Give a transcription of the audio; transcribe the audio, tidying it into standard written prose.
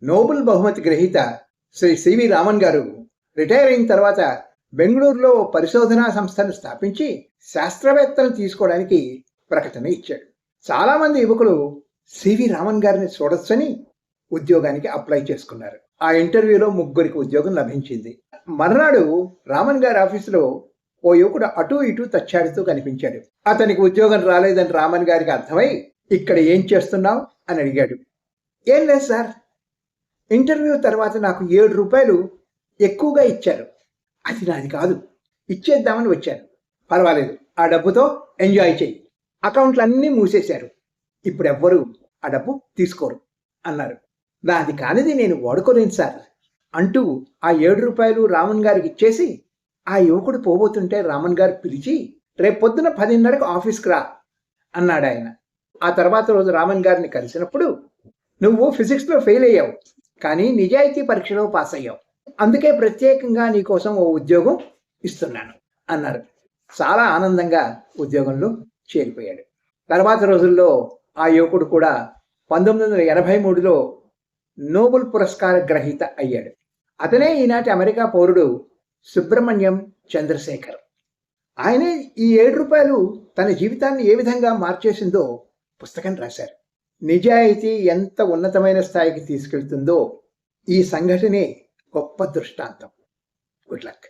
Nobel బహుమతి గ్రహీత Shri CV Raman గారు రిటైర్ అయిన తర్వాత బెంగళూరులో పరిశోధనా సంస్థను స్థాపించి శాస్త్రవేత్తలు తీసుకోవడానికి ప్రకటన ఇచ్చాడు. చాలా మంది యువకులు సివి రామన్ గారిని చూడొచ్చని ఉద్యోగానికి అప్లై చేసుకున్నారు. ఆ ఇంటర్వ్యూలో 3 ఉద్యోగం లభించింది. మర్నాడు రామన్ గారి ఆఫీసులో ఓ యువకుడు అటూ ఇటూ తచ్చాడుతూ కనిపించాడు. అతనికి ఉద్యోగం రాలేదని రామన్ గారికి అర్థమై, ఇక్కడ ఏం చేస్తున్నావు అని అడిగాడు. ఏం లేదు సార్, ఇంటర్వ్యూ తర్వాత నాకు 7 రూపాయలు ఎక్కువగా ఇచ్చారు, అది నాది కాదు, ఇచ్చేద్దామని వచ్చాను. పర్వాలేదు, ఆ డబ్బుతో ఎంజాయ్ చెయ్యి, అకౌంట్లన్నీ మూసేశారు, ఇప్పుడు ఎవ్వరూ ఆ డబ్బు తీసుకోరు అన్నారు. నాది కానిది నేను వాడుకోలేను సార్ అంటూ ఆ 7 రూపాయలు రామన్ గారికి ఇచ్చేసి ఆ యువకుడు పోబోతుంటే రామన్ గారు పిలిచి, రేపు పొద్దున 10:30కు ఆఫీస్కి రా అన్నాడు ఆయన. ఆ తర్వాత రోజు రామన్ గారిని కలిసినప్పుడు, నువ్వు ఫిజిక్స్లో ఫెయిల్ అయ్యావు, కానీ నిజాయితీ పరీక్షలో పాస్ అయ్యావు, అందుకే ప్రత్యేకంగా నీకోసం ఓ ఉద్యోగం ఇస్తున్నాను అన్నారు. చాలా ఆనందంగా ఉద్యోగంలో చేరిపోయాడు. తర్వాత రోజుల్లో ఆ యువకుడు కూడా 1983లో నోబెల్ పురస్కార గ్రహీత అయ్యాడు. అతనే ఈనాటి అమెరికా పౌరుడు సుబ్రహ్మణ్యం చంద్రశేఖర్. ఆయనే ఈ 7 రూపాయలు తన జీవితాన్ని ఏ విధంగా మార్చేసిందో పుస్తకం రాశారు. నిజాయితీ ఎంత ఉన్నతమైన స్థాయికి తీసుకెళ్తుందో ఈ సంఘటనే గొప్ప దృష్టాంతం. Good luck.